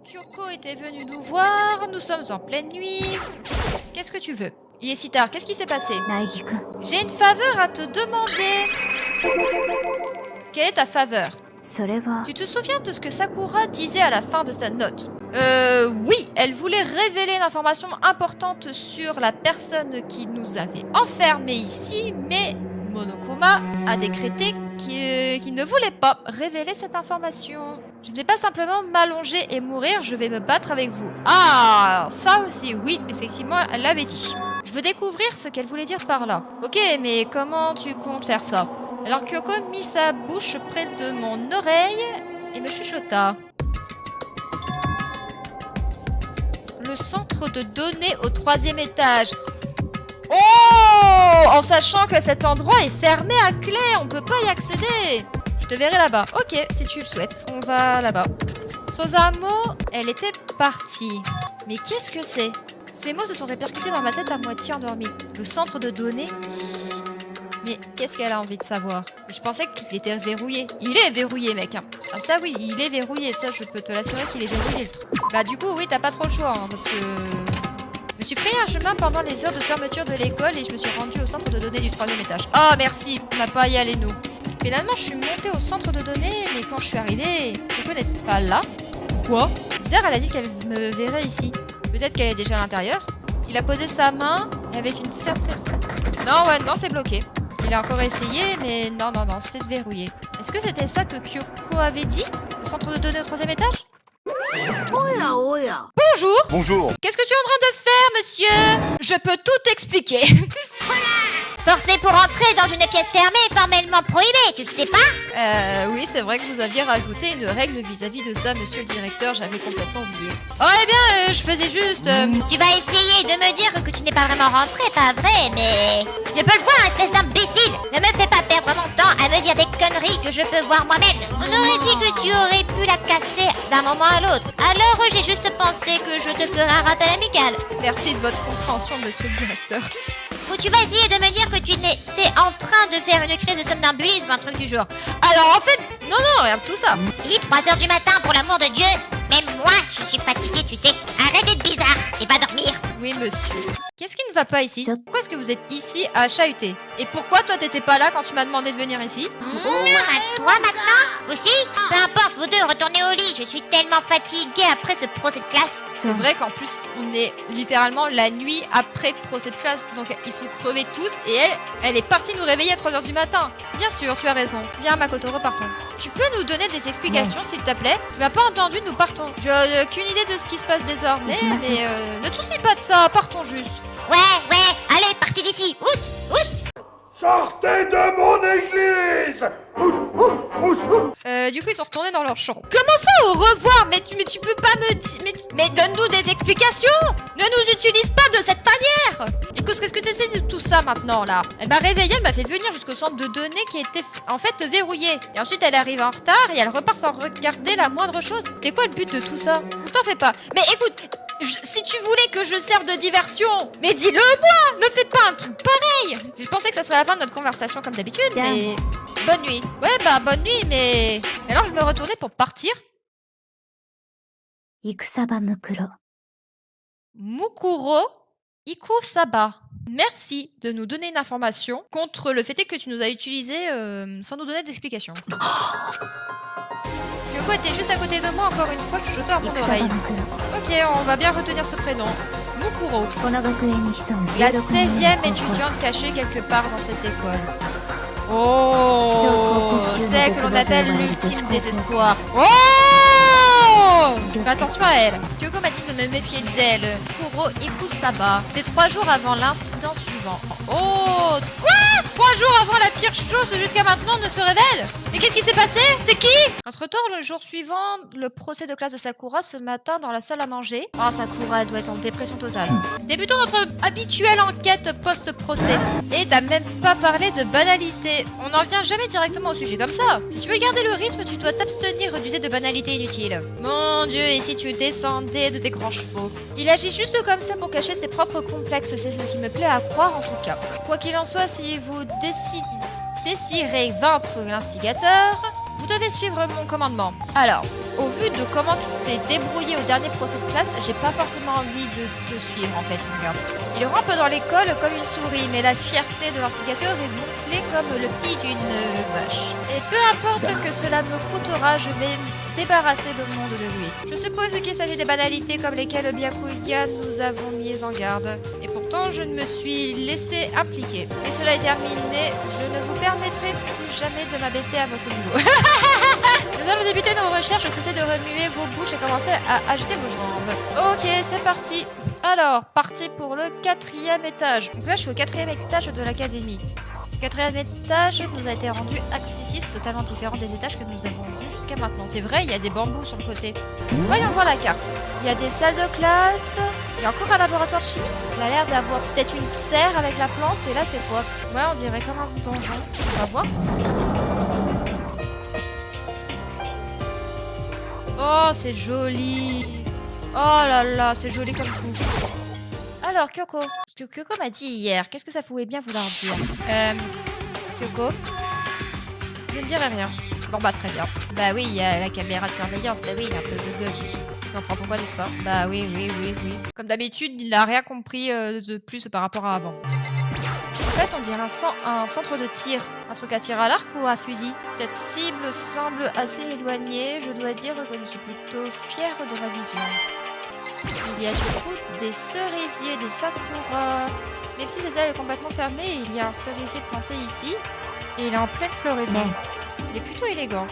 Kyoko était venue nous voir, nous sommes en pleine nuit. Qu'est-ce que tu veux? Il est si tard, qu'est-ce qui s'est passé? Naegi-kun. J'ai une faveur à te demander. Quelle est ta faveur? それは Tu te souviens de ce que Sakura disait à la fin de sa note? Oui, elle voulait révéler une information importante sur la personne qui nous avait enfermés ici, mais Monokuma a décrété qu'il ne voulait pas révéler cette information. Je ne vais pas simplement m'allonger et mourir, je vais me battre avec vous. Ah, ça aussi, oui, effectivement, elle l'avait dit. Je veux découvrir ce qu'elle voulait dire par là. Ok, mais comment tu comptes faire ça? Alors Kyoko mit sa bouche près de mon oreille et me chuchota. Le centre de données au 3e étage. Oh! En sachant que cet endroit est fermé à clé, on peut pas y accéder. Je te verrai là-bas. Ok, si tu le souhaites, on va là-bas. Sosamo, elle était partie. Mais qu'est-ce que c'est? Ces mots se sont répercutés dans ma tête à moitié endormie. Le centre de données? Mais qu'est-ce qu'elle a envie de savoir? Je pensais qu'il était verrouillé. Il est verrouillé, mec. Hein. Ah ça oui, il est verrouillé. Ça, je peux te l'assurer qu'il est verrouillé, le truc. Bah du coup, oui, t'as pas trop le choix. Hein, parce que... Je me suis frayé un chemin pendant les heures de fermeture de l'école et je me suis rendue au centre de données du 3e étage. Oh, merci. On n'a pas à y aller, nous. Finalement, je suis montée au centre de données, mais quand je suis arrivée, Kyoko n'est pas là. Pourquoi? C'est bizarre, elle a dit qu'elle me verrait ici. Peut-être qu'elle est déjà à l'intérieur. Il a posé sa main et avec une certaine... Non, ouais, non, c'est bloqué. Il a encore essayé, mais non, c'est verrouillé. Est-ce que c'était ça que Kyoko avait dit? Le centre de données au 3e étage? Bonjour! Bonjour. Qu'est-ce que tu es en train de faire, monsieur? Je peux tout expliquer. Forcé pour entrer dans une pièce fermée est formellement prohibé, tu le sais pas? Oui, c'est vrai que vous aviez rajouté une règle vis-à-vis de ça, monsieur le directeur, j'avais complètement oublié. Oh, eh bien, je faisais juste... Tu vas essayer de me dire que tu n'es pas vraiment rentré, pas vrai, mais... Je peux le voir, espèce d'imbécile! Ne me fais pas perdre mon temps à me dire des conneries que je peux voir moi-même! On aurait dit que tu aurais pu la casser d'un moment à l'autre. Alors j'ai juste pensé que je te ferais un rappel amical. Merci de votre compréhension, monsieur le directeur. Ou tu vas essayer de me dire que tu étais en train de faire une crise de somnambulisme, un truc du genre. Alors, en fait... Non, rien de tout ça. Il est 3h du matin, pour l'amour de Dieu! Même moi, je suis fatiguée, tu sais. Arrête d'être bizarre et va dormir. Oui, monsieur. Qu'est-ce qui ne va pas ici? Pourquoi est-ce que vous êtes ici à chahuter? Et pourquoi toi t'étais pas là quand tu m'as demandé de venir ici? Toi maintenant? Aussi? Peu importe, vous deux, retournez au lit. Je suis tellement fatiguée après ce procès de classe. C'est vrai qu'en plus, on est littéralement la nuit après le procès de classe. Donc ils sont crevés tous et elle est partie nous réveiller à 3h du matin. Bien sûr, tu as raison. Viens Makoto, repartons. Tu peux nous donner des explications s'il te plaît? Tu m'as pas entendu, nous partons. J'ai aucune idée de ce qui se passe désormais, mais ne te soucie pas de ça, partons juste. Ouais, allez, partez d'ici. Oust. Sortez de mon église. Du coup, ils sont retournés dans leur chambre. Comment ça, au revoir? Mais tu peux pas me dire... Mais donne-nous des explications! Ne nous utilise pas de cette manière! Écoute, qu'est-ce que tu essaies de tout ça maintenant, là? Elle m'a réveillée, elle m'a fait venir jusqu'au centre de données qui était, en fait, verrouillé. Et ensuite, elle arrive en retard et elle repart sans regarder la moindre chose. C'était quoi le but de tout ça? T'en fais pas. Mais écoute... si tu voulais que je serve de diversion, mais dis-le-moi! Ne fais pas un truc pareil! Je pensais que ça serait la fin de notre conversation comme d'habitude, mais... Bonne nuit. Ouais, bah, bonne nuit, mais... Alors, je me retournais pour partir. Ikusaba Mukuro. Mukuro Ikusaba. Merci de nous donner une information contre le fait est que tu nous as utilisé sans nous donner d'explication. Kyoko était juste à côté de moi, encore une fois, je chuchotais à mon oreille. Ok, on va bien retenir ce prénom. Mukuro. La 16e étudiante cachée quelque part dans cette école. Oh, c'est que l'on appelle l'ultime désespoir. Oh! Fais attention à elle. Kyoko m'a dit de me méfier d'elle. Mukuro Ikusaba. C'était 3 jours avant l'incident suivant. Oh! Quoi? 3 jours avant la pire chose jusqu'à maintenant ne se révèle? Mais qu'est-ce qui s'est passé? C'est qui? Entre-temps, le jour suivant, le procès de classe de Sakura ce matin dans la salle à manger. Oh, Sakura, elle doit être en dépression totale. Débutons notre habituelle enquête post-procès. Et t'as même pas parlé de banalité. On n'en vient jamais directement au sujet comme ça. Si tu veux garder le rythme, tu dois t'abstenir d'user de banalités inutiles. Mon Dieu, et si tu descendais de tes grands chevaux? Il agit juste comme ça pour cacher ses propres complexes, c'est ce qui me plaît à croire en tout cas. Quoi qu'il en soit, si vous désirez vaincre l'instigateur, vous devez suivre mon commandement. Alors, au vu de comment tu t'es débrouillé au dernier procès de classe, j'ai pas forcément envie de te suivre en fait, mon gars. Il rampe dans l'école comme une souris, mais la fierté de l'instigateur est gonflée comme le pied d'une vache. Et peu importe que cela me coûtera, je vais débarrasser le monde de lui. Je suppose qu'il s'agit des banalités comme lesquelles Byakuya nous avons mis en garde. Et pourtant, je ne me suis laissé impliquer. Et cela est terminé, je ne vous permettrai plus jamais de m'abaisser à votre niveau. Nous allons débuter nos recherches, cessez de remuer vos bouches et commencer à agiter vos jambes. Ok, c'est parti. Alors, parti pour le 4e étage. Donc là, je suis au 4e étage de l'académie. Le 4e étage nous a été rendu accessible, totalement différent des étages que nous avons vus jusqu'à maintenant. C'est vrai, il y a des bambous sur le côté. Voyons voir la carte. Il y a des salles de classe. Il y a encore un laboratoire de chimie. Il a l'air d'avoir peut-être une serre avec la plante. Et là, c'est quoi? Ouais, on dirait comme un donjon. On va voir. Oh, c'est joli. Oh là là, c'est joli comme tout. Alors, Kyoko, ce que Kyoko m'a dit hier, qu'est-ce que ça pouvait bien vouloir dire? Kyoko, je ne dirai rien. Bon bah très bien. Bah oui, il y a la caméra de surveillance. Bah oui, il est un peu gogo lui. Tu comprends pourquoi, n'est-ce pas? Bah oui. Comme d'habitude, il n'a rien compris de plus par rapport à avant. En fait, on dirait un centre de tir. Un truc à tir à l'arc ou à fusil? Cette cible semble assez éloignée. Je dois dire que je suis plutôt fière de ma vision. Il y a du coup des cerisiers, des sakura. Même si cette salle est complètement fermée, il y a un cerisier planté ici. Et il est en pleine floraison. Il est plutôt élégant.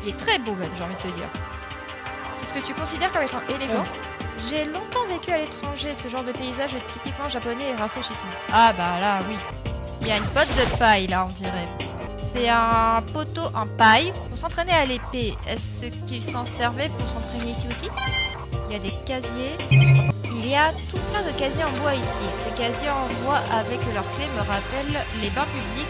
Il est très beau même, j'ai envie de te dire. C'est ce que tu considères comme étant élégant? J'ai longtemps vécu à l'étranger. Ce genre de paysage typiquement japonais et rafraîchissant. Ah bah là, oui. Il y a une botte de paille là, on dirait. C'est un poteau en paille pour s'entraîner à l'épée. Est-ce qu'il s'en servait pour s'entraîner ici aussi? Il y a des casiers. Il y a tout plein de casiers en bois ici. Ces casiers en bois avec leurs clés me rappellent les bains publics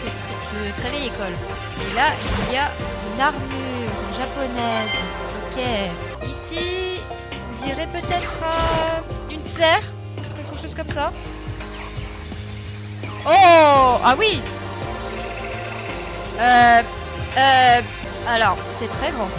de Tréveil École. Et là, il y a une armure japonaise. Ok. Ici, on dirait peut-être une serre. Quelque chose comme ça. Oh! Ah oui! Alors, c'est très grand.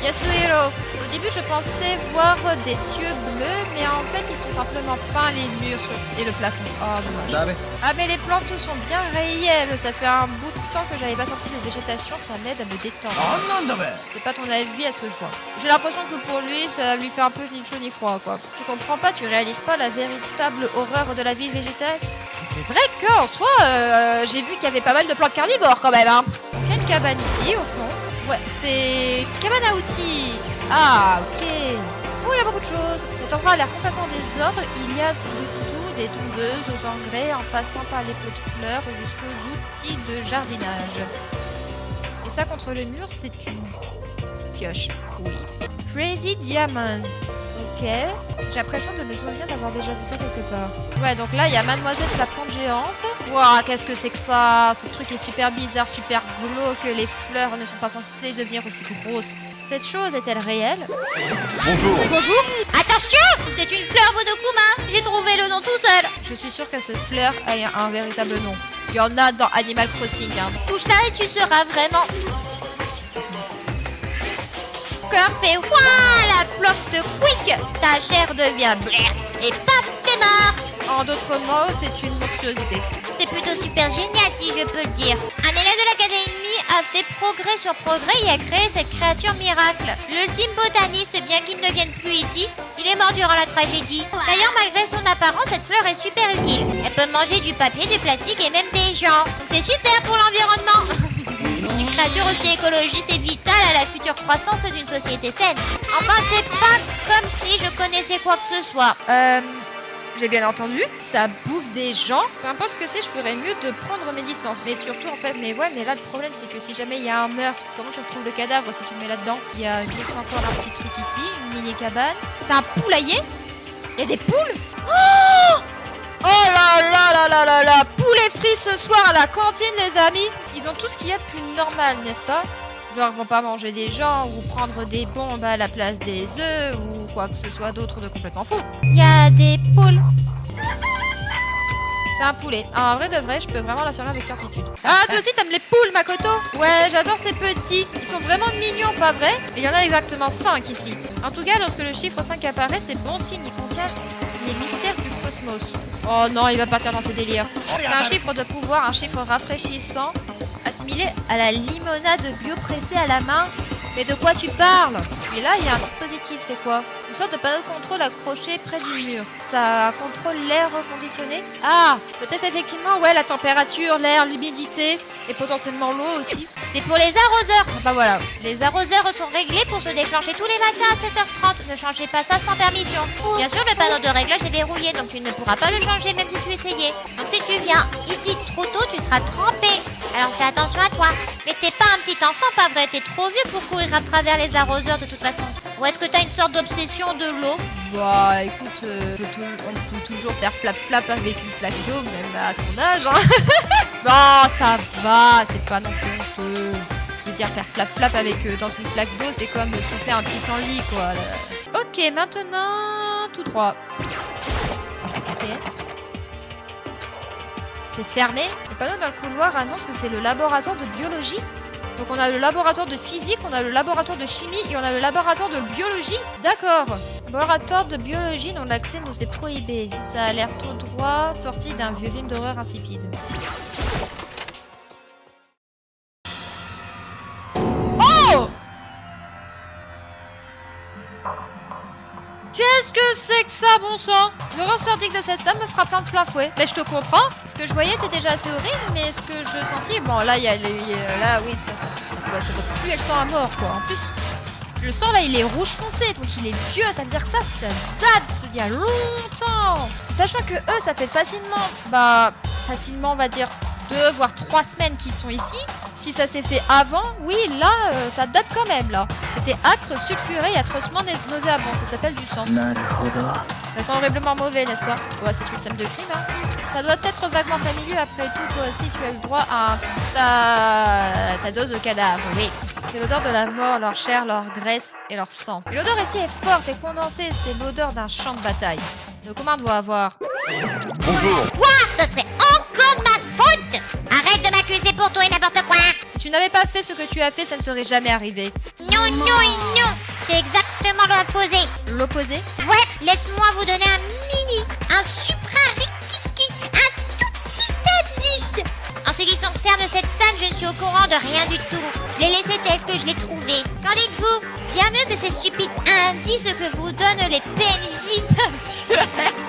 Yasuhiro. Au début, je pensais voir des cieux bleus, mais en fait, ils sont simplement peints les murs et le plafond. Oh, dommage. Ah, mais les plantes sont bien réelles. Ça fait un bout de temps que j'avais pas sorti de végétation. Ça m'aide à me détendre. C'est pas ton avis à ce que je vois. J'ai l'impression que pour lui, ça lui fait un peu ni chaud ni froid, quoi. Tu comprends pas, tu réalises pas la véritable horreur de la vie végétale? C'est vrai qu'en soi, j'ai vu qu'il y avait pas mal de plantes carnivores quand même, hein. Donc, il y a une cabane ici, au fond. Ouais, c'est cabane à outils. Ah, ok. Oh, il y a beaucoup de choses. Cet endroit a l'air complètement désordre. Il y a de tout, des tondeuses aux engrais, en passant par les pots de fleurs jusqu'aux outils de jardinage. Et ça, contre le mur, c'est une pioche. Oui. Crazy Diamond. Ok. J'ai l'impression de me souvenir d'avoir déjà vu ça quelque part. Ouais, donc là, il y a Mademoiselle la plante géante. Waouh, qu'est-ce que c'est que ça? Ce truc est super bizarre, super glauque. Les fleurs ne sont pas censées devenir aussi grosses. Cette chose est-elle réelle? Bonjour. Bonjour. Attention, c'est une fleur Monokuma. J'ai trouvé le nom tout seul. Je suis sûre que cette fleur a un véritable nom. Il y en a dans Animal Crossing. Hein. Touche ça et tu seras vraiment... Cœur fait ouah, la plante quick. Ta chair devient blaire et paf, t'es mort. En d'autres mots, c'est une monstruosité. C'est plutôt super génial si je peux le dire. Un élève de l'académie a fait progrès sur progrès et a créé cette créature miracle. L'ultime botaniste, bien qu'il ne vienne plus ici, il est mort durant la tragédie. D'ailleurs, malgré son apparence, cette fleur est super utile. Elle peut manger du papier, du plastique et même des gens. Donc c'est super pour l'environnement. Une créature aussi écologiste et vitale à la future croissance d'une société saine. Enfin, c'est pas comme si je connaissais quoi que ce soit. J'ai bien entendu, ça bouffe des gens. Peu importe ce que c'est, je ferais mieux de prendre mes distances. Mais surtout, en fait, mais là, le problème, c'est que si jamais il y a un meurtre, comment tu retrouves le cadavre si tu le mets là-dedans? Il y a juste encore un petit truc ici, une mini cabane. C'est un poulailler? Il y a des poules? Oh là, poulet frit ce soir à la cantine, les amis. Ils ont tout ce qu'il y a de plus normal, n'est-ce pas? Genre, ils vont pas manger des gens ou prendre des bombes à la place des œufs ou quoi que ce soit d'autre de complètement fou. Il y a des poules. C'est un poulet. Ah, en vrai de vrai, je peux vraiment l'affirmer avec certitude. Ah, toi aussi, t'aimes les poules, Makoto? Ouais, j'adore ces petits. Ils sont vraiment mignons, pas vrai? Et il y en a exactement 5 ici. En tout cas, lorsque le chiffre 5 apparaît, c'est bon signe. Il contient les mystères du cosmos. Oh non, il va partir dans ses délires. C'est un chiffre de pouvoir, un chiffre rafraîchissant, assimilé à la limonade bio pressée à la main. Mais de quoi tu parles? Et là, il y a un dispositif, c'est quoi? Une sorte de panneau de contrôle accroché près du mur. Ça contrôle l'air reconditionné. Ah, peut-être effectivement, ouais, la température, l'air, l'humidité et potentiellement l'eau aussi. C'est pour les arroseurs. Ah bah voilà. Les arroseurs sont réglés pour se déclencher tous les matins à 7h30. Ne changez pas ça sans permission. Bien sûr, le panneau de réglage est verrouillé, donc tu ne pourras pas le changer même si tu essayais. Donc si tu viens ici trop tôt, tu seras trempé. Alors fais attention à toi. Mais t'es pas un petit enfant, pas vrai? T'es trop vieux pour courir à travers les arroseurs de toute façon. Ou est-ce que t'as une sorte d'obsession de l'eau? Bah écoute, on peut toujours faire flap-flap avec une flaque d'eau, même à son âge. Hein. Bon, ça va, c'est pas non plus honteux. Je veux dire, faire flap-flap avec dans une flaque d'eau, c'est comme souffler un pissenlit, quoi. Là. Ok, maintenant, tout droit. Ok. C'est fermé. Le panneau dans le couloir annonce que c'est le laboratoire de biologie. Donc on a le laboratoire de physique, on a le laboratoire de chimie et on a le laboratoire de biologie. D'accord. Laboratoire de biologie dont l'accès nous est prohibé. Ça a l'air tout droit, sorti d'un vieux film d'horreur insipide. Oh! Qu'est-ce que c'est que ça, bon sang? Le ressortique de cette salle me frappe de plein fouet. Mais je te comprends. Ce que je voyais était déjà assez horrible, mais ce que je sentis... Bon, là, il y a là, oui, ça doit puer le sang à mort, quoi. En plus, le sang, là, il est rouge foncé, donc il est vieux. Ça veut dire que ça date d'il y a longtemps. Sachant que eux, ça fait facilement, on va dire 2 voire 3 semaines qu'ils sont ici. Si ça s'est fait avant, oui, là, ça date quand même, là. C'était acre, sulfuré et atrocement nauséabond. Ça s'appelle du sang. Ça sent horriblement mauvais, n'est-ce pas? Ouais, c'est une scène de crime, hein. Ça doit être vaguement familier. Après tout, toi aussi, tu as eu le droit à ta dose de cadavre, oui. C'est l'odeur de la mort, leur chair, leur graisse et leur sang. Et l'odeur ici est forte et condensée. C'est l'odeur d'un champ de bataille. Le commun doit avoir... Bonjour. Quoi? Ce serait encore de ma faute? Arrête de m'accuser pour tout et n'importe quoi. Si tu n'avais pas fait ce que tu as fait, ça ne serait jamais arrivé. Non, non et non. C'est exactement l'opposé. L'opposé? Ouais, laisse-moi vous donner un supra rikiki, un tout petit indice. En ce qui concerne cette scène, je ne suis au courant de rien du tout. Je l'ai laissé tel que je l'ai trouvé. Qu'en dites-vous? Bien mieux que ces stupides indices que vous donnent les PNJ.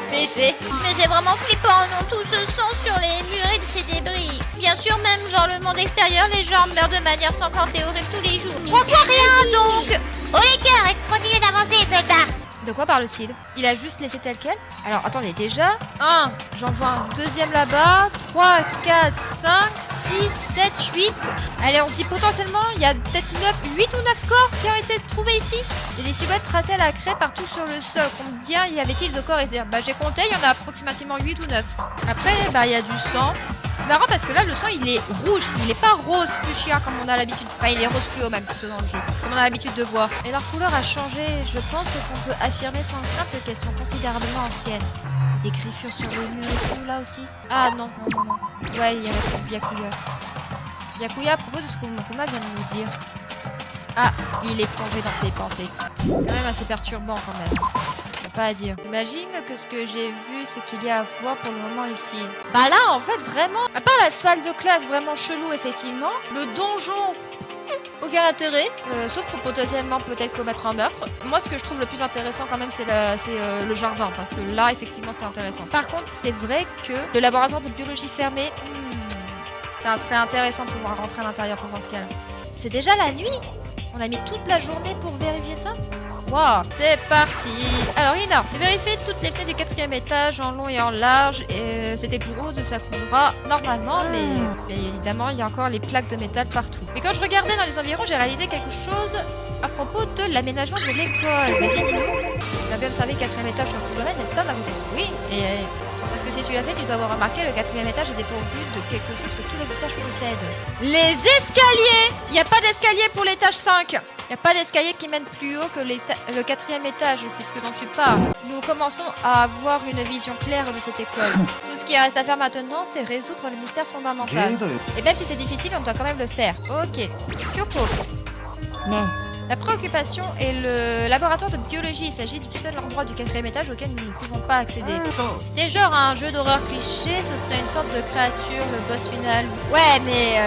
Péché. Mais c'est vraiment flippant, non? Tout ce sang sur les murs et de ces débris. Bien sûr, même dans le monde extérieur, les gens meurent de manière sanglante et horrible tous les jours. 3 fois rien, donc. Haut les cœurs et continuez d'avancer, soldats. De quoi parle-t-il? Il a juste laissé tel quel? Alors, attendez, déjà... 1, j'en vois un deuxième là-bas. 3, 4, 5, 6, 7, 8. Allez, on dit potentiellement, il y a peut-être 8 ou 9 corps qui ont été trouvés ici. Il y a des silhouettes tracées à la craie partout sur le sol. Combien y avait-il de corps ici? Bah, j'ai compté, il y en a approximativement 8 ou 9. Après, bah, il y a du sang. C'est marrant parce que là, le sang, il est rouge. Il est pas rose fuchsia comme on a l'habitude. Enfin, il est rose fluo même, plutôt dans le jeu. Comme on a l'habitude de voir. Et leur couleur a changé. Je pense qu'on peut affirmer sans crainte qu'elles sont considérablement anciennes. Des griffures sur les murs et tout, là aussi. Ah, non. Ouais, il y a Byakuya. Byakuya, à propos de ce que Mokuma vient de nous dire. Ah, il est plongé dans ses pensées. Quand même assez perturbant, quand même. Pas à dire. Imagine que ce que j'ai vu, c'est qu'il y a à voir pour le moment ici. Bah là, en fait, vraiment, à part la salle de classe vraiment chelou, effectivement, le donjon, aucun intérêt, sauf pour potentiellement peut-être commettre un meurtre. Moi, ce que je trouve le plus intéressant quand même, c'est le jardin, parce que là, effectivement, c'est intéressant. Par contre, c'est vrai que le laboratoire de biologie fermé, ça serait intéressant de pouvoir rentrer à l'intérieur pour voir ce qu'il y a là. C'est déjà la nuit? On a mis toute la journée pour vérifier ça? Wow, c'est parti. Alors Ina, j'ai vérifié toutes les fenêtres du 4e étage en long et en large. Et c'était plus haut de ça coulera normalement, mais bien évidemment il y a encore les plaques de métal partout. Mais quand je regardais dans les environs, j'ai réalisé quelque chose à propos de l'aménagement de l'école. Vas-y, dis-nous. Tu as bien observé le 4e étage sur le domaine, n'est-ce pas, Makoto? Oui, et Parce que si tu l'as fait, tu dois avoir remarqué, le 4e étage est dépourvu de quelque chose que tous les étages possèdent. Les escaliers! Il n'y a pas d'escalier pour l'étage 5. Il n'y a pas d'escalier qui mène plus haut que le 4e étage, c'est ce que dont tu parles. Nous commençons à avoir une vision claire de cette école. Tout ce qui reste à faire maintenant, c'est résoudre le mystère fondamental. Et même si c'est difficile, on doit quand même le faire. Ok. Kyoko. ね La préoccupation est le laboratoire de biologie. Il s'agit du seul endroit du 4e étage auquel nous ne pouvons pas accéder. Si c'était genre un jeu d'horreur cliché, ce serait une sorte de créature, le boss final. Ouais, mais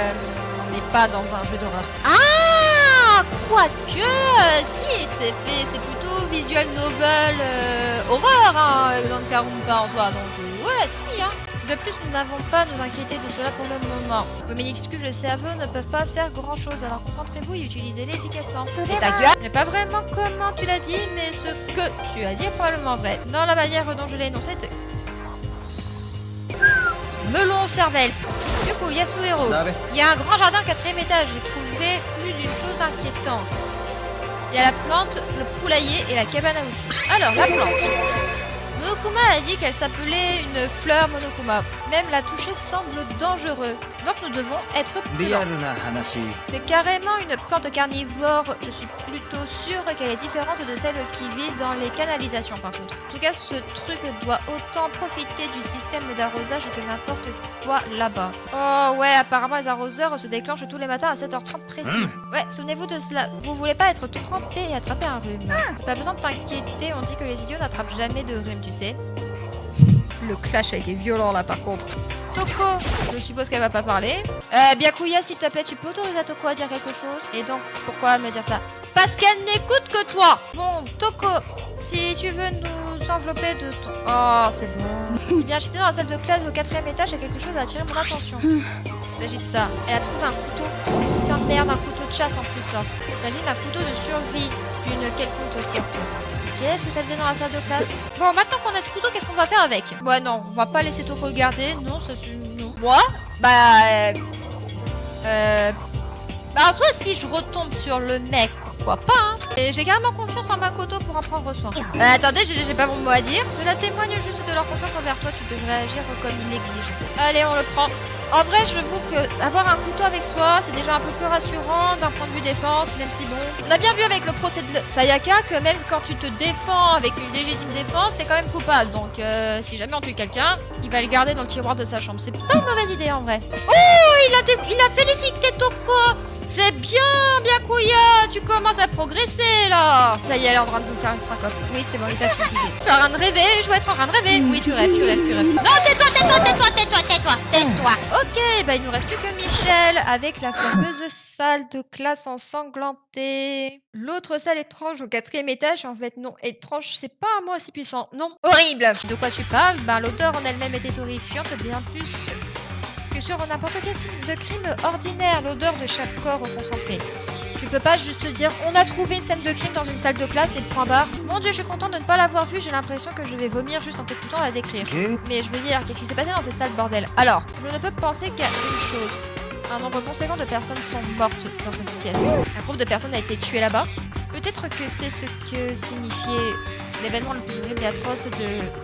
on n'est pas dans un jeu d'horreur. Ah, quoique, si, c'est plutôt visual novel horreur, hein, dans le Karumpa en soi. Donc ouais, si, hein. De plus, nous n'avons pas à nous inquiéter de cela pour le moment. Vos mini-excuses, le cerveau ne peuvent pas faire grand-chose, alors concentrez-vous et utilisez-les efficacement. Et ta gueule n'est pas vraiment comment tu l'as dit, mais ce que tu as dit est probablement vrai. Dans la manière dont je l'ai énoncé, melon aux cervelles. Du coup, Yasuhiro, il y a un grand jardin au 4e étage. J'ai trouvé plus d'une chose inquiétante. Il y a la plante, le poulailler et la cabane à outils. Alors, la plante. Monokuma a dit qu'elle s'appelait une fleur Monokuma. Même la toucher semble dangereux. Donc nous devons être prudents. C'est carrément une plante carnivore. Je suis plutôt sûre qu'elle est différente de celle qui vit dans les canalisations par contre. En tout cas, ce truc doit autant profiter du système d'arrosage que n'importe quoi là-bas. Oh ouais, apparemment les arroseurs se déclenchent tous les matins à 7h30 précise. Ouais, souvenez-vous de cela. Vous voulez pas être trempé et attraper un rhume. Pas besoin de t'inquiéter, on dit que les idiots n'attrapent jamais de rhume, tu sais. Le clash a été violent là par contre. Toko, je suppose qu'elle va pas parler. Byakuya, s'il te plaît, tu peux autoriser à Toko à dire quelque chose? Et donc, pourquoi me dire ça? Parce qu'elle n'écoute que toi. Bon, Toko, si tu veux nous envelopper de ton... Oh, c'est bon. Eh bien, j'étais dans la salle de classe au 4e étage et quelque chose a attiré mon attention. Il s'agit de ça. Elle a trouvé un couteau. Oh, putain de merde, un couteau de chasse en plus, ça. T'imagines un couteau de survie d'une quelconque sorte. Qu'est-ce que ça faisait dans la salle de classe? Bon, maintenant qu'on a ce couteau, qu'est-ce qu'on va faire avec? Ouais, non, on va pas laisser Toko le garder. Non, ça c'est... Non. Moi? Bah, en soi, si je retombe sur le mec, pourquoi pas, hein? Et j'ai carrément confiance en Makoto pour en prendre soin. Attendez, j'ai pas mon mot à dire. Cela témoigne juste de leur confiance envers toi. Tu devrais agir comme il l'exige. Allez, on le prend. En vrai, je vous que avoir un couteau avec soi, c'est déjà un peu plus rassurant d'un point de vue défense, même si bon... On a bien vu avec le procès de Sayaka que même quand tu te défends avec une légitime défense, t'es quand même coupable. Donc si jamais on tue quelqu'un, il va le garder dans le tiroir de sa chambre. C'est pas une mauvaise idée en vrai. Oh, il a félicité Toko. C'est bien, Byakuya, tu commences à progresser là. Ça y est, elle est en train de vous faire une syncope. Oui, c'est bon, il t'a félicité. Je suis en train de rêver, je vais être en train de rêver. Oui, tu rêves. Non, tais-toi. Ok, bah il nous reste plus que Michel avec la fameuse salle de classe ensanglantée. L'autre salle étrange au 4e étage, en fait non, étrange, c'est pas un mot assez puissant, non. Horrible. De quoi tu parles? Ben l'odeur en elle-même était horrifiante, bien plus que sur n'importe quel signe de crime ordinaire, l'odeur de chaque corps concentré. Tu peux pas juste dire on a trouvé une scène de crime dans une salle de classe et le point barre. Mon dieu, je suis contente de ne pas l'avoir vue, j'ai l'impression que je vais vomir juste en t'écoutant la décrire. Mais je veux dire, qu'est-ce qui s'est passé dans ces salles bordel? Alors, je ne peux penser qu'à une chose. Un nombre conséquent de personnes sont mortes dans cette pièce. Un groupe de personnes a été tué là-bas. Peut-être que c'est ce que signifiait l'événement le plus horrible et atroce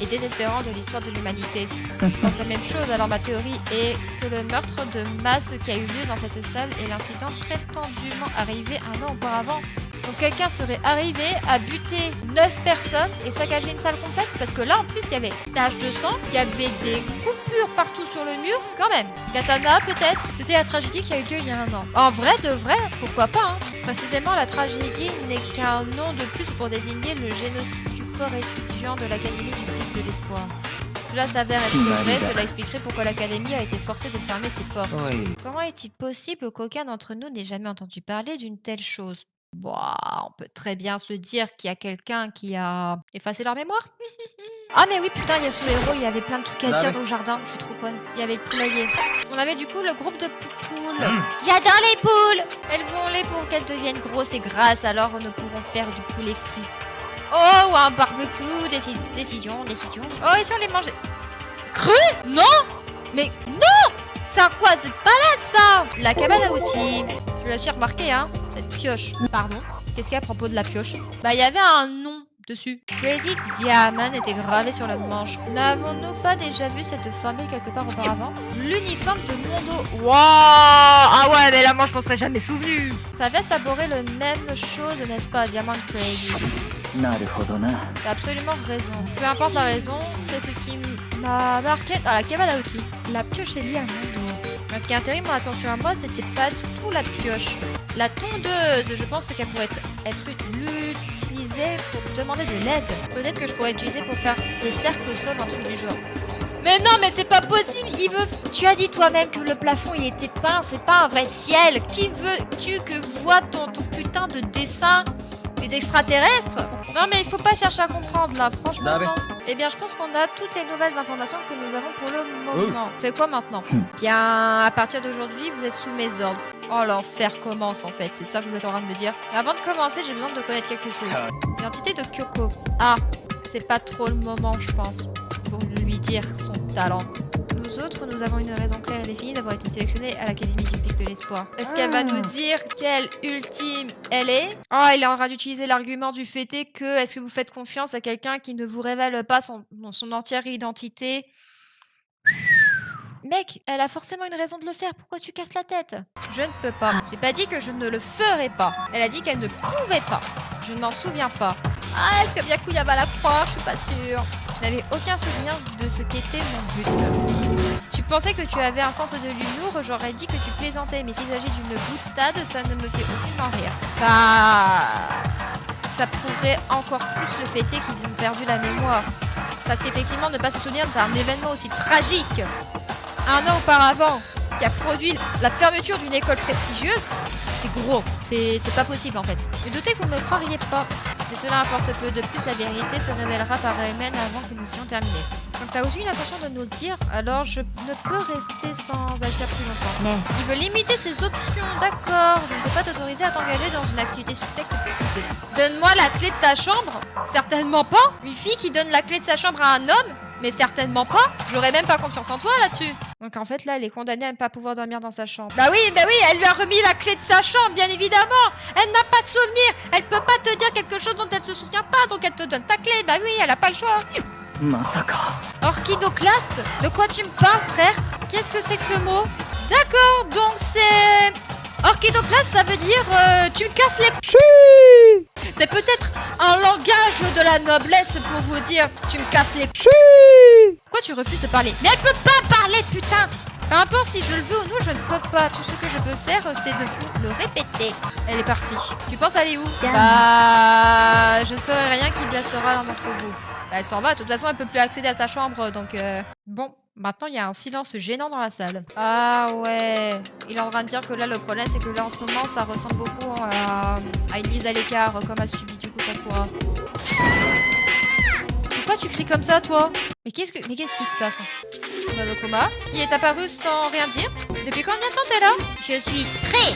et désespérant de l'histoire de l'humanité. Je pense la même chose, alors ma théorie est que le meurtre de masse qui a eu lieu dans cette salle est l'incident prétendument arrivé un an auparavant. Donc quelqu'un serait arrivé à buter 9 personnes et saccager une salle complète, parce que là en plus il y avait taches de sang, il y avait des coupures partout sur le mur, quand même. Katana peut-être. C'était la tragédie qui a eu lieu il y a un an. En vrai de vrai, pourquoi pas, hein. Précisément, la tragédie n'est qu'un nom de plus pour désigner le génocide du corps étudiant de l'Académie du Pic de l'Espoir. Si cela s'avère être vrai, cela expliquerait pourquoi l'Académie a été forcée de fermer ses portes. Oui. Comment est-il possible qu'aucun d'entre nous n'ait jamais entendu parler d'une telle chose? Bon, on peut très bien se dire qu'il y a quelqu'un qui a effacé leur mémoire. Ah mais oui, putain, Yasuhiro, il y avait plein de trucs à dire dans le jardin, je suis trop conne. Il y avait le poulailler. On avait du coup le groupe de poules. J'adore les poules. Élevons-les pour qu'elles deviennent grosses et grasses, alors nous pourrons faire du poulet frit. Oh, ou un barbecue, décision. Oh, et si on les mangeait cru? Non. Mais non. C'est un quoi, cette balade ça? La cabane à outils. Je l'ai su remarqué, hein, cette pioche. Pardon, qu'est-ce qu'il y a à propos de la pioche? Bah, il y avait un nom dessus. Crazy Diamond était gravé sur le manche. N'avons-nous pas déjà vu cette formule quelque part auparavant? L'uniforme de Mondo. Waouh! Ah ouais, mais là, moi, je m'en serais jamais souvenu. Sa veste a boré le même chose, n'est-ce pas, Diamond Crazy? なるほどな。 T'as absolument raison. Peu importe la raison, c'est ce qui m'a marqué dans la cabane à outils. La pioche est liée à Mondo. Ce qui a attiré mon attention à moi, c'était pas du tout la pioche. La tondeuse, je pense qu'elle pourrait être utilisée pour demander de l'aide. Peut-être que je pourrais l'utiliser pour faire des cercles au sol, un truc du genre. Mais non, mais c'est pas possible, il veut... Tu as dit toi-même que le plafond, il était peint, c'est pas un vrai ciel. Qui veux-tu que voit ton putain de dessin? Les extraterrestres? Non mais il faut pas chercher à comprendre là, franchement non. Eh bien je pense qu'on a toutes les nouvelles informations que nous avons pour le moment. Fais quoi maintenant? Bien, à partir d'aujourd'hui, vous êtes sous mes ordres. Oh l'enfer commence en fait, c'est ça que vous êtes en train de me dire. Et avant de commencer, j'ai besoin de connaître quelque chose. L'identité de Kyoko. Ah, c'est pas trop le moment je pense, pour lui dire son talent. Nous autres, nous avons une raison claire et définie d'avoir été sélectionnés à l'Académie du Pic de l'Espoir. Est-ce qu'elle va nous dire quelle ultime elle est? Oh, il est en train d'utiliser l'argument du fait est que est-ce que vous faites confiance à quelqu'un qui ne vous révèle pas son entière identité? Mec, elle a forcément une raison de le faire. Pourquoi tu casses la tête? Je ne peux pas. J'ai pas dit que je ne le ferais pas. Elle a dit qu'elle ne pouvait pas. Je ne m'en souviens pas. Ah, est-ce que Byakuya va la croire? Je suis pas sûre. Je n'avais aucun souvenir de ce qu'était mon but. Si tu pensais que tu avais un sens de l'humour, j'aurais dit que tu plaisantais. Mais s'il s'agit d'une boutade, ça ne me fait aucunement rire. Bah... ça prouverait encore plus le fait qu'ils ont perdu la mémoire. Parce qu'effectivement, ne pas se souvenir d'un événement aussi tragique, un an auparavant, qui a produit la fermeture d'une école prestigieuse, c'est gros. C'est pas possible en fait. Mais doutez que vous ne me croiriez pas. Mais cela importe peu. De plus, la vérité se révélera par elle-même avant que nous ayons terminé. Donc t'as aussi une intention de nous le dire, alors je ne peux rester sans agir plus longtemps. Mais... il veut limiter ses options, d'accord. Je ne peux pas t'autoriser à t'engager dans une activité suspecte plus poussée. Donne-moi la clé de ta chambre? Certainement pas. Une fille qui donne la clé de sa chambre à un homme? Mais certainement pas. J'aurais même pas confiance en toi là-dessus. Donc en fait là, elle est condamnée à ne pas pouvoir dormir dans sa chambre. Bah oui, elle lui a remis la clé de sa chambre, bien évidemment. Elle n'a pas de souvenir. Elle peut pas te dire quelque chose dont elle se souvient pas, donc elle te donne ta clé. Bah oui, elle a pas le choix. Masaka. Orchidoclaste? De quoi tu me parles, frère? Qu'est-ce que c'est que ce mot? D'accord, donc c'est... Orchidoclaste, ça veut dire tu me casses les couilles. C'est peut-être un langage de la noblesse pour vous dire tu me casses les couilles. Pourquoi tu refuses de parler? Mais elle peut pas parler, putain. Peu importe si je le veux ou non, je ne peux pas. Tout ce que je peux faire, c'est de vous le répéter. Elle est partie. Tu penses aller où? Bah... je ne ferai rien qui blessera l'un d'entre vous. Bah, elle s'en va. De toute façon, elle peut plus accéder à sa chambre, donc... Bon, maintenant, il y a un silence gênant dans la salle. Ah ouais. Il est en train de dire que là, le problème, c'est que là, en ce moment, ça ressemble beaucoup à une mise à l'écart, comme a subi du coup Sakura. Pourquoi tu cries comme ça, toi? Mais qu'est-ce qui se passe? Monokuma, il est apparu sans rien dire? Depuis combien de temps t'es là? Je suis très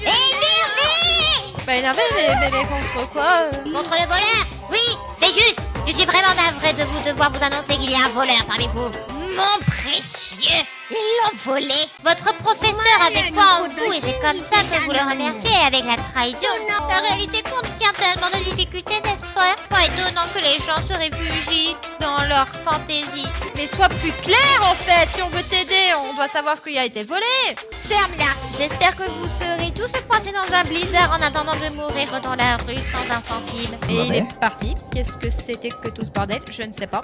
énervée. Bah énervé, mais contre quoi? Contre le voleur? Oui, c'est juste. Je suis vraiment navrée de vous devoir vous annoncer qu'il y a un voleur parmi vous. Mon précieux, ils l'ont volé. Votre professeur avait foi en vous et c'est comme ça que vous le remerciez avec la trahison. La réalité contient tellement de difficultés, n'est-ce pas? Pas étonnant que les gens se réfugient dans leur fantaisie. Mais sois plus clair en fait, si on veut t'aider, on doit savoir ce qui a été volé. Ferme-la. J'espère que vous serez tous coincés dans un blizzard en attendant de mourir dans la rue sans un centime. Et il est parti. Qu'est-ce que c'était que tout ce bordel? Je ne sais pas.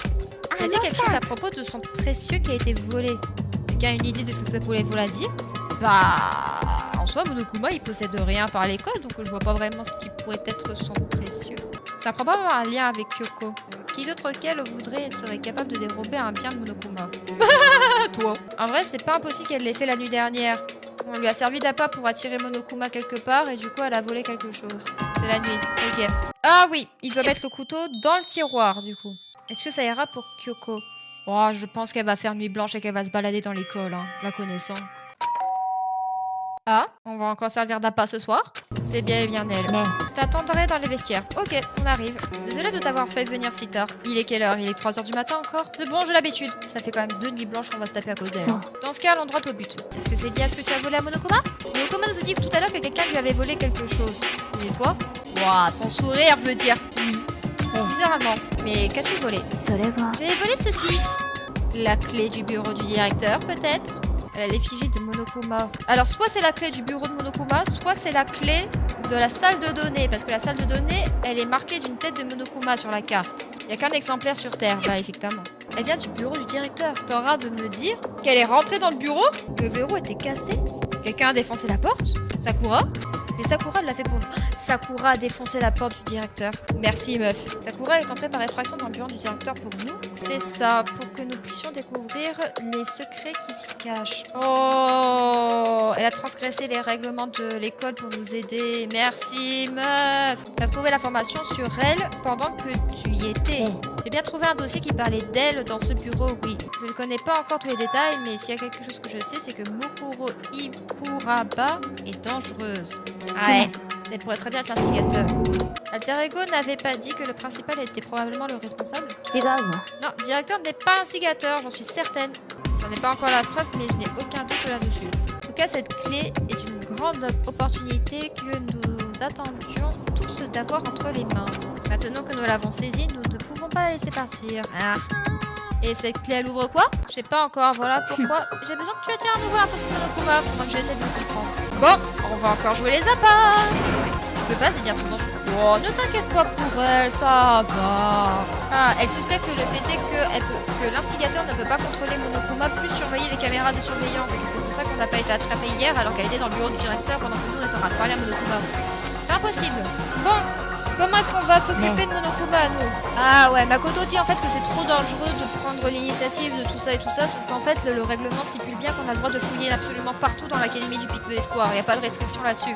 Il a dit quelque chose à propos de son précieux qui a été volé. Quelqu'un a une idée de ce que ça pourrait vouloir dire? Bah... en soi, Monokuma, il possède rien par l'école, donc je vois pas vraiment ce qui pourrait être son précieux. Ça prend pas un lien avec Kyoko. Qui d'autre qu'elle voudrait serait capable de dérober un bien de Monokuma? Toi. En vrai, c'est pas impossible qu'elle l'ait fait la nuit dernière. On lui a servi d'appât pour attirer Monokuma quelque part et du coup elle a volé quelque chose. C'est la nuit. Ok. Ah oui, il doit mettre le couteau dans le tiroir du coup. Est-ce que ça ira pour Kyoko? Oh, je pense qu'elle va faire nuit blanche et qu'elle va se balader dans l'école, hein, la connaissant. Ah, on va encore servir d'appât ce soir? C'est bien et bien elle. Mais... t'attendrai dans les vestiaires. Ok, on arrive. Désolée de t'avoir fait venir si tard. Il est quelle heure? Il est 3h du matin encore? De bon, j'ai l'habitude. Ça fait quand même 2 nuits blanches qu'on va se taper à cause d'elle. Dans ce cas, allons droit au but. Est-ce que c'est lié à ce que tu as volé à Monokuma? Monokuma nous a dit tout à l'heure que quelqu'un lui avait volé quelque chose. C'était toi? Ouah, son sourire veut dire oui. Littéralement. Mais qu'as-tu volé? それは J'ai volé ceci. La clé du bureau du directeur, peut-être? Elle a l'effigie de Monokuma. Alors, soit c'est la clé du bureau de Monokuma, soit c'est la clé de la salle de données. Parce que la salle de données, elle est marquée d'une tête de Monokuma sur la carte. Il n'y a qu'un exemplaire sur Terre, bah effectivement. Elle vient du bureau du directeur. T'es en train de me dire qu'elle est rentrée dans le bureau? Le verrou était cassé? Quelqu'un a défoncé la porte? Sakura? C'était Sakura de l'a fait pour nous. Sakura a défoncé la porte du directeur. Merci, meuf. Sakura est entrée par effraction dans le bureau du directeur pour nous. C'est ça, pour que nous puissions découvrir les secrets qui s'y cachent. Oh, elle a transgressé les règlements de l'école pour nous aider. Merci, meuf. T'as trouvé l'information sur elle pendant que tu y étais. J'ai bien trouvé un dossier qui parlait d'elle dans ce bureau, oui. Je ne connais pas encore tous les détails, mais s'il y a quelque chose que je sais, c'est que Mokuro Ikuraba est dangereuse. Ouais, elle pourrait très bien être l'instigateur. Alter Ego n'avait pas dit que le principal était probablement le responsable? 違うわ Non, le directeur n'est pas l'instigateur, j'en suis certaine. J'en ai pas encore la preuve, mais je n'ai aucun doute là-dessus. En tout cas, cette clé est une grande opportunité que nous attendions tous d'avoir entre les mains. Maintenant que nous l'avons saisie, nous ne pouvons pas la laisser partir. Ah. Et cette clé, elle ouvre quoi? Je sais pas encore, voilà pourquoi. J'ai besoin que tu attires à nouveau l'attention de Monokuma pendant que j'essaie de le comprendre. Bon, on va encore jouer les appâts. Je peux pas, c'est bien son dangereux. Oh, ne t'inquiète pas pour elle, ça va. Ah, elle suspecte le fait est que l'instigateur ne peut pas contrôler Monokuma, plus surveiller les caméras de surveillance. Et que c'est pour ça qu'on n'a pas été attrapé hier alors qu'elle était dans le bureau du directeur pendant que nous on était en train de parler à Monokuma. C'est impossible. Bon, comment est-ce qu'on va s'occuper de Monokuma à nous? Ah ouais, Makoto dit en fait que c'est trop dangereux de prendre l'initiative de tout ça et tout ça, sauf qu'en fait le règlement stipule bien qu'on a le droit de fouiller absolument partout dans l'académie du Pic de l'Espoir. Il n'y a pas de restriction là-dessus.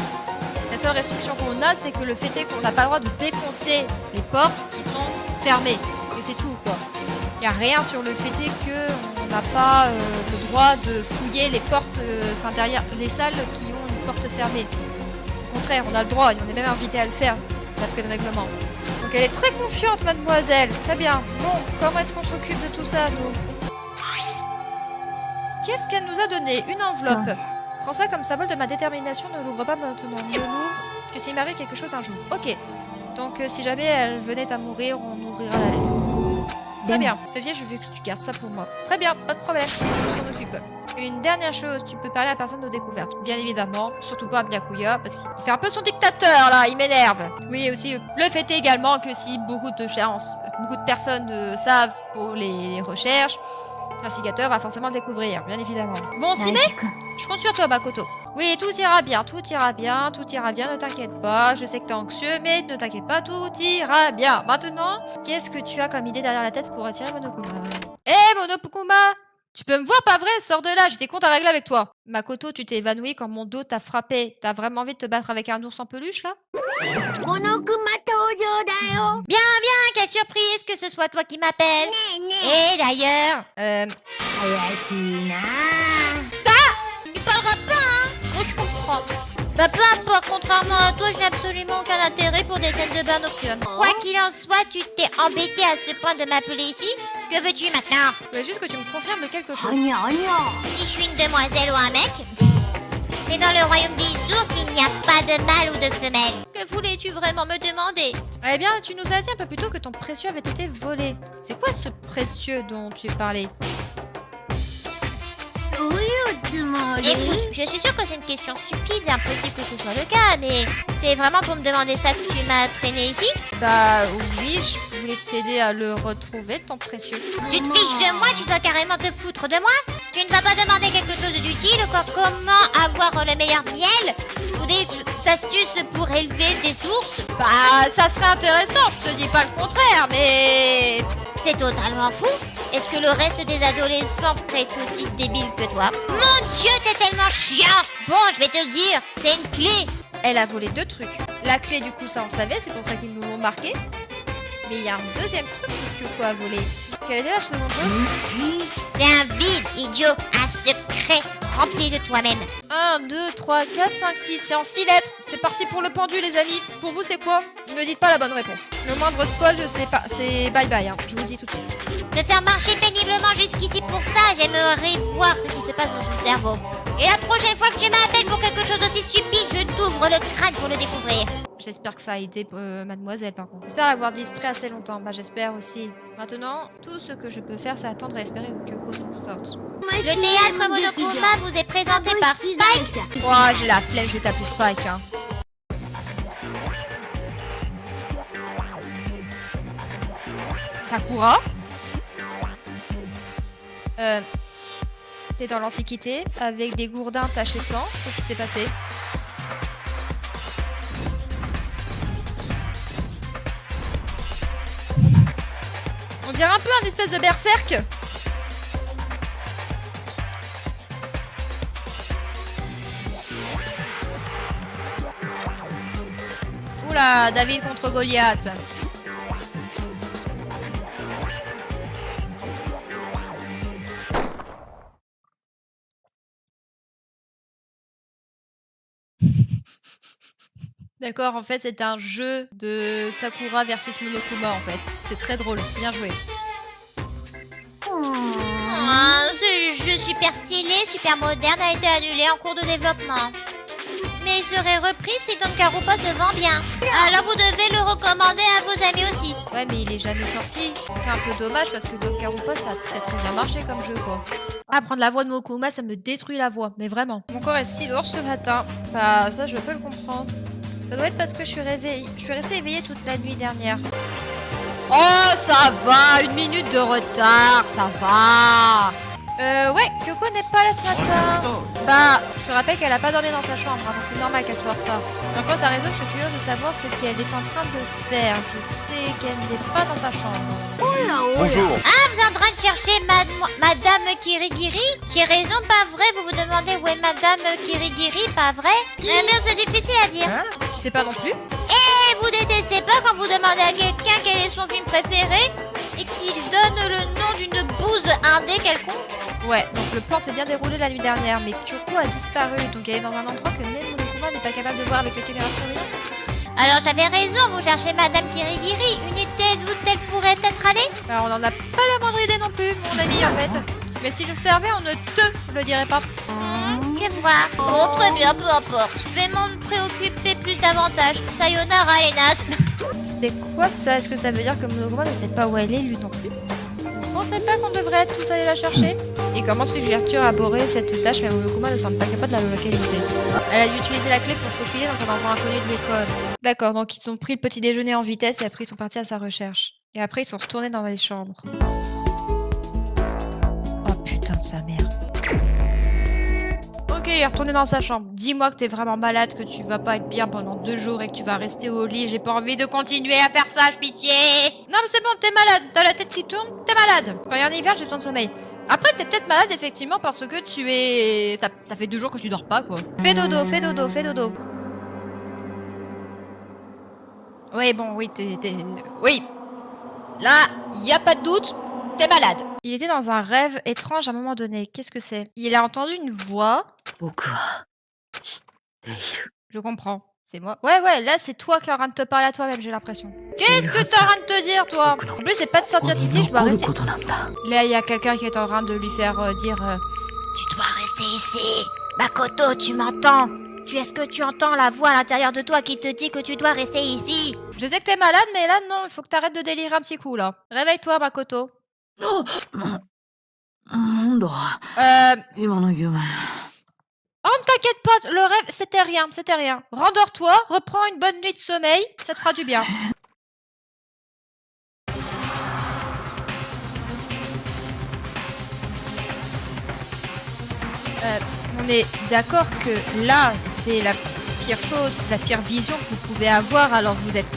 La seule restriction qu'on a, c'est que le fait est qu'on n'a pas le droit de défoncer les portes qui sont fermées. Et c'est tout, quoi. Il n'y a rien sur le fait est qu'on n'a pas le droit de fouiller les portes, enfin derrière les salles qui ont une porte fermée. Au contraire, on a le droit et on est même invité à le faire, d'après le règlement. Donc elle est très confiante, mademoiselle. Très bien. Bon, comment est-ce qu'on s'occupe de tout ça, nous? Qu'est-ce qu'elle nous a donné? Une enveloppe. Prends ça comme symbole de ma détermination, ne l'ouvre pas maintenant. Je l'ouvre que s'il m'arrive quelque chose un jour. Ok. Donc si jamais elle venait à mourir, on ouvrira la lettre. Très bien. Xavier, je veux que tu gardes ça pour moi. Très bien, pas de problème. On s'en occupe. Une dernière chose, tu peux parler à personne de découverte. Bien évidemment, surtout pas à Byakuya, parce qu'il fait un peu son dictateur là, il m'énerve. Oui, aussi, le fait est également que si beaucoup de personnes savent pour les recherches, l'instigateur va forcément le découvrir, bien évidemment. Bon, Sime, je compte sur toi, Makoto. Oui, tout ira bien, tout ira bien, tout ira bien, ne t'inquiète pas. Je sais que t'es anxieux, mais ne t'inquiète pas, tout ira bien. Maintenant, qu'est-ce que tu as comme idée derrière la tête pour attirer Monokuma? Monokuma! Tu peux me voir, pas vrai? Sors de là, j'ai des comptes à régler avec toi. Makoto, tu t'es évanoui quand mon dos t'a frappé. T'as vraiment envie de te battre avec un ours en peluche, là? Bien, quelle surprise que ce soit toi qui m'appelles. Et d'ailleurs, tu parleras pas, hein? Moi, je comprends. Bah, peu importe, contrairement à toi, je n'ai absolument aucun intérêt pour des scènes de bain nocturnes. Quoi qu'il en soit, tu t'es embêté à ce point de m'appeler ici. Que veux-tu maintenant? Je veux juste que tu me confirmes quelque chose. Si je suis une demoiselle ou un mec, c'est dans le royaume des ours, il n'y a pas de mâle ou de femelle. Que voulais-tu vraiment me demander? Eh bien, tu nous as dit un peu plus tôt que ton précieux avait été volé. C'est quoi ce précieux dont tu parlais? Écoute, je suis sûre que c'est une question stupide, impossible que ce soit le cas, mais c'est vraiment pour me demander ça que tu m'as traîné ici? Bah oui, je voulais t'aider à le retrouver, ton précieux. Tu te fiches de moi? Tu dois carrément te foutre de moi? Tu ne vas pas demander quelque chose d'utile, quoi? Comment avoir le meilleur miel? Ou des astuces pour élever des ours? Bah, ça serait intéressant, je te dis pas le contraire, mais... C'est totalement fou. Est-ce que le reste des adolescents est aussi débile que toi? Mon Dieu, t'es tellement chiant! Bon, je vais te le dire, c'est une clé. Elle a volé 2 trucs. La clé, du coup, ça on le savait, c'est pour ça qu'ils nous l'ont marqué. Mais il y a un deuxième truc que Kyoko a volé. Quelle était la seconde chose? C'est un vide, idiot, un secret. Remplis-le toi-même. 1, 2, 3, 4, 5, 6. C'est en 6 lettres. C'est parti pour le pendu, les amis. Pour vous, c'est quoi? Ne dites pas la bonne réponse. Le moindre spoil, je sais pas. C'est bye bye, hein. Je vous le dis tout de suite. Me faire marcher péniblement jusqu'ici pour ça, j'aimerais voir ce qui se passe dans son cerveau. Et la prochaine fois que tu m'appelles pour quelque chose aussi stupide, je t'ouvre le crâne pour le découvrir. J'espère que ça a aidé mademoiselle par contre. J'espère l'avoir distrait assez longtemps. Bah j'espère aussi. Maintenant, tout ce que je peux faire, c'est attendre et espérer que Kyoko s'en sorte. Le théâtre Monokuma vous est présenté par Spike. Ouah, j'ai la flemme, je vais taper Spike. Hein. Sakura. T'es dans l'Antiquité avec des gourdins tachés de sang. Qu'est-ce qui s'est passé? On dirait un peu un espèce de berserk. Oula, David contre Goliath. D'accord, en fait, c'est un jeu de Sakura versus Monokuma, en fait. C'est très drôle. Bien joué. Ce jeu super stylé, super moderne a été annulé en cours de développement. Mais il serait repris si Danganronpa se vend bien. Alors vous devez le recommander à vos amis aussi. Ouais, mais il est jamais sorti. C'est un peu dommage parce que Danganronpa, ça a très bien marché comme jeu, quoi. Apprendre la voix de Monokuma, ça me détruit la voix, mais vraiment. Mon corps est si lourd ce matin. Bah, ça, je peux le comprendre. Ça doit être parce que je suis restée éveillée toute la nuit dernière. Oh, ça va, 1 minute de retard, ça va. Ouais, Kyoko n'est pas là ce matin. Bah, je te rappelle qu'elle a pas dormi dans sa chambre, hein, donc c'est normal qu'elle soit en retard. Mais enfin, sa raison, je suis curieuse de savoir ce qu'elle est en train de faire. Je sais qu'elle n'est pas dans sa chambre. Bonjour. Ah, vous êtes en train de chercher Madame Kirigiri? J'ai raison, pas vrai? Vous vous demandez où est Madame Kirigiri, pas vrai? Mais c'est difficile à dire. Je sais pas non plus. Et vous détestez pas quand vous demandez à quelqu'un quel est son film préféré et qu'il donne le nom d'une bouse indé quelconque? Ouais, donc le plan s'est bien déroulé la nuit dernière, mais Kyoko a disparu, donc elle est dans un endroit que même Monokuma n'est pas capable de voir avec les caméras de surveillance. Alors j'avais raison, vous cherchez Madame Kirigiri, une idée d'où elle pourrait être allée? Alors on n'en a pas la moindre idée non plus, mon ami, en fait. Mais si je le savais, on ne te le dirait pas. Je vois. Bon, très bien, peu importe. Je vais m'en préoccuper plus davantage. Sayonara, les nazes. C'était quoi ça? Est-ce que ça veut dire que Monokuma ne sait pas où elle est, lui non plus? Vous pensez pas qu'on devrait tous aller la chercher? Et comment suggères-tu aborder cette tâche, mais Monokuma ne semble pas capable de la localiser? Elle a dû utiliser la clé pour se faufiler dans un endroit inconnu de l'école. D'accord, donc ils ont pris le petit déjeuner en vitesse et après ils sont partis à sa recherche. Et après ils sont retournés dans les chambres. Oh putain de sa mère. Ok, il est retourné dans sa chambre. Dis-moi que t'es vraiment malade, que tu vas pas être bien pendant 2 jours et que tu vas rester au lit. J'ai pas envie de continuer à faire ça, pitié. Non mais c'est bon, t'es malade. T'as la tête qui tourne, t'es malade. Quand il y a un hiver, j'ai besoin de sommeil. Après, t'es peut-être malade effectivement parce que tu es... Ça fait 2 jours que tu dors pas, quoi. Fais dodo, fais dodo, fais dodo. Oui, bon, oui, Oui. Là, y a pas de doute, t'es malade. Il était dans un rêve étrange à un moment donné. Qu'est-ce que c'est? Il a entendu une voix. Je comprends. C'est moi. Ouais, là, c'est toi qui es en train de te parler à toi-même, j'ai l'impression. Qu'est-ce que t'es en train de te dire, toi? En plus, c'est pas de sortir d'ici, je dois rester. Là, il y a quelqu'un qui est en train de lui faire dire Tu dois rester ici. Makoto, tu m'entends? Est-ce que tu entends la voix à l'intérieur de toi qui te dit que tu dois rester ici? Je sais que t'es malade, mais là, non, il faut que t'arrêtes de délirer un petit coup, là. Réveille-toi, Makoto. Oh, ne t'inquiète pas, le rêve, c'était rien. Rendors-toi, reprends une bonne nuit de sommeil, ça te fera du bien. On est d'accord que là, c'est la pire chose, la pire vision que vous pouvez avoir alors que vous êtes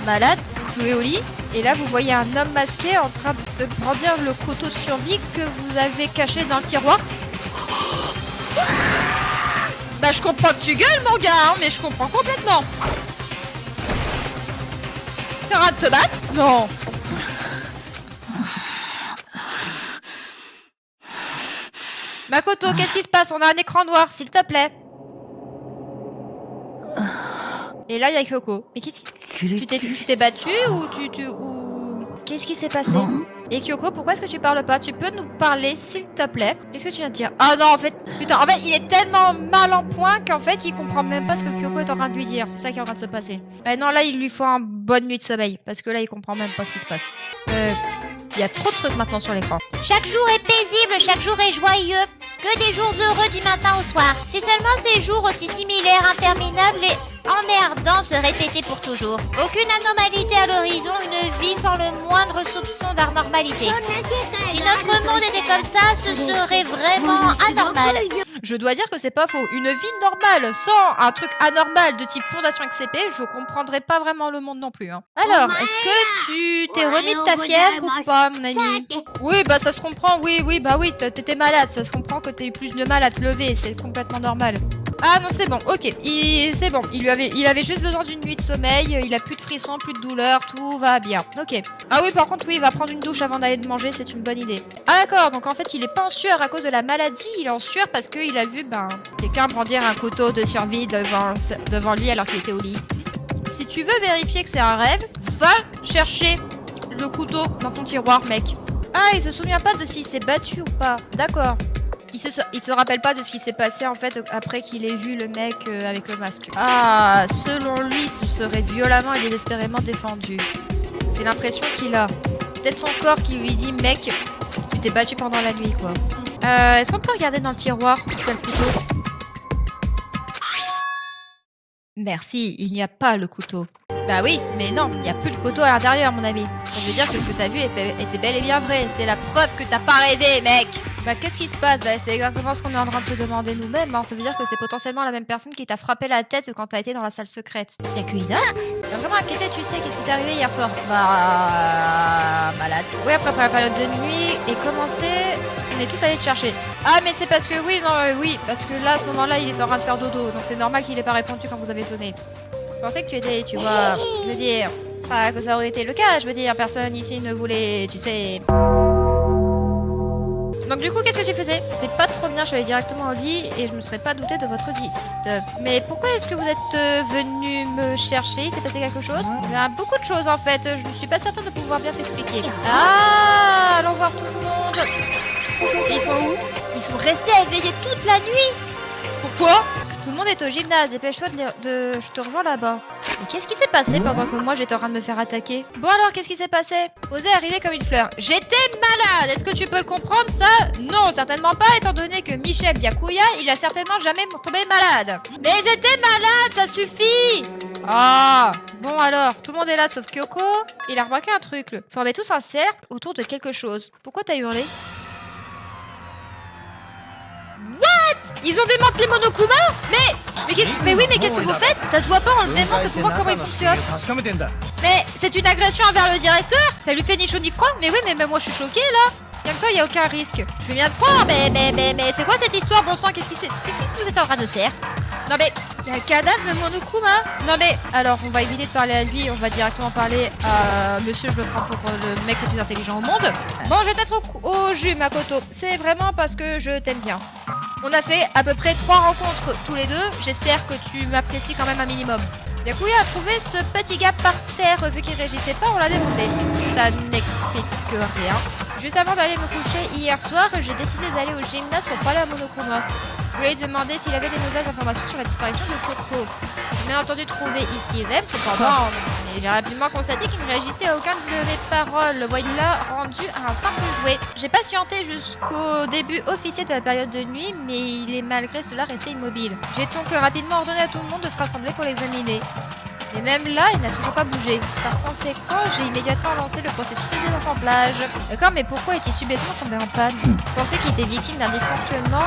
malade, cloué au lit, et là vous voyez un homme masqué en train de brandir le couteau de survie que vous avez caché dans le tiroir. Bah je comprends que tu gueules mon gars, hein, mais je comprends complètement. T'as en train de te battre? Non. Makoto, qu'est-ce qui se passe? On a un écran noir, s'il te plaît. Et là, il y a Kyoko. Mais qu'est-ce que... Tu t'es battu ou ou... Qu'est-ce qui s'est passé? Et Kyoko, pourquoi est-ce que tu parles pas? Tu peux nous parler, s'il te plaît? Qu'est-ce que tu viens de dire? Ah non, en fait, putain, en fait, il est tellement mal en point qu'en fait, il comprend même pas ce que Kyoko est en train de lui dire. C'est ça qui est en train de se passer. Non, là, il lui faut une bonne nuit de sommeil. Parce que là, il comprend même pas ce qui se passe. Il y a trop de trucs maintenant sur l'écran. Chaque jour est paisible, chaque jour est joyeux. Que des jours heureux du matin au soir. Si seulement ces jours aussi similaires, interminables et emmerdants se répétaient pour toujours. Aucune anomalité à l'horizon, une vie sans le moindre soupçon d'anormalité. Si notre monde était comme ça, ce serait vraiment anormal. Je dois dire que c'est pas faux. Une vie normale, sans un truc anormal de type Fondation XCP, je comprendrais pas vraiment le monde non plus. Hein. Alors, est-ce que tu t'es remis de ta fièvre ou pas, mon ami? Oui, bah ça se comprend, oui, t'étais malade, ça se comprend que t'as eu plus de mal à te lever, c'est complètement normal. Ah non, c'est bon, ok, c'est bon, il avait juste besoin d'une nuit de sommeil, il a plus de frissons, plus de douleurs, tout va bien, ok. Ah oui, par contre, oui, il va prendre une douche avant d'aller de manger, c'est une bonne idée. Ah d'accord, donc en fait, il est pas en sueur à cause de la maladie, il est en sueur parce qu'il a vu, quelqu'un brandir un couteau de survie devant lui alors qu'il était au lit. Si tu veux vérifier que c'est un rêve, va chercher le couteau dans ton tiroir, mec. Ah, il se souvient pas de s'il s'est battu ou pas, d'accord. Il se rappelle pas de ce qui s'est passé en fait après qu'il ait vu le mec avec le masque. Ah, selon lui, il se serait violemment et désespérément défendu. C'est l'impression qu'il a. Peut-être son corps qui lui dit, mec, tu t'es battu pendant la nuit, quoi. Est-ce qu'on peut regarder dans le tiroir où c'est le couteau? Merci, il n'y a pas le couteau. Bah oui, mais non, il n'y a plus de couteau à l'intérieur, mon ami. Ça veut dire que ce que t'as vu était bel et bien vrai. C'est la preuve que t'as pas rêvé, mec. Bah qu'est-ce qui se passe? Bah c'est exactement ce qu'on est en train de se demander nous-mêmes. Hein. Ça veut dire que c'est potentiellement la même personne qui t'a frappé la tête quand t'as été dans la salle secrète. Y'a que Ida? T'as vraiment inquiété, tu sais, qu'est-ce qui t'est arrivé hier soir? Bah... malade. Oui, après la période de nuit est commencée, on est tous allés te chercher. Ah mais c'est parce que oui, parce que là, à ce moment-là, il était en train de faire dodo. Donc c'est normal qu'il ait pas répondu quand vous avez sonné. Je pensais que tu étais, tu vois, je veux dire, pas que ça aurait été le cas, je veux dire, personne ici ne voulait, tu sais... Donc du coup, qu'est-ce que tu faisais? C'était pas trop bien, je suis allée directement au lit et je me serais pas douté de votre visite. Mais pourquoi est-ce que vous êtes venu me chercher? Il s'est passé quelque chose? Il y a beaucoup de choses en fait, je ne suis pas certaine de pouvoir bien t'expliquer. Ah, allons voir tout le monde. Et ils sont où? Ils sont restés éveillés toute la nuit. Pourquoi? Tout le monde est au gymnase, dépêche-toi je te rejoins là-bas. Et qu'est-ce qui s'est passé pendant que moi j'étais en train de me faire attaquer? Bon alors, qu'est-ce qui s'est passé? Osé arriver comme une fleur. J'étais malade! Est-ce que tu peux le comprendre ça? Non, certainement pas, étant donné que Michel Byakuya, il a certainement jamais tombé malade. Mais j'étais malade, ça suffit! Ah! Bon alors, tout le monde est là sauf Kyoko. Il a remarqué un truc, formez tous un cercle autour de quelque chose. Pourquoi t'as hurlé? Ils ont démantelé Monokuma? Mais qu'est-ce que vous faites? Ça se voit pas, on le démonte pour voir comment il fonctionne. Mais c'est une agression envers le directeur? Ça lui fait ni chaud ni froid? Mais oui, mais moi je suis choquée là. Calme-toi, il y a aucun risque. Je veux bien te croire, mais c'est quoi cette histoire, bon sang? Qu'est-ce que vous êtes en train de faire? Non mais, il y a le cadavre de Monokuma. Non mais, alors on va éviter de parler à lui, on va directement parler à monsieur, je le prends pour le mec le plus intelligent au monde. Bon, je vais te mettre au jus, Makoto. C'est vraiment parce que je t'aime bien. On a fait à peu près 3 rencontres tous les deux. J'espère que tu m'apprécies quand même un minimum. Byakuya a trouvé ce petit gars par terre. Vu qu'il réagissait pas, on l'a démonté. Ça n'explique rien. Juste avant d'aller me coucher hier soir, j'ai décidé d'aller au gymnase pour parler à Monokuma. Je lui ai demandé s'il avait des nouvelles informations sur la disparition de Coco. J'ai bien entendu trouver ici même, cependant, mais j'ai rapidement constaté qu'il ne réagissait à aucune de mes paroles. Le il l'a rendu un simple jouet. J'ai patienté jusqu'au début officiel de la période de nuit, mais il est malgré cela resté immobile. J'ai donc rapidement ordonné à tout le monde de se rassembler pour l'examiner. Et même là, il n'a toujours pas bougé. Par conséquent, j'ai immédiatement lancé le processus de désassemblage. D'accord, mais pourquoi est-il subitement tombé en panne? Je pensais qu'il était victime d'un dysfonctionnement.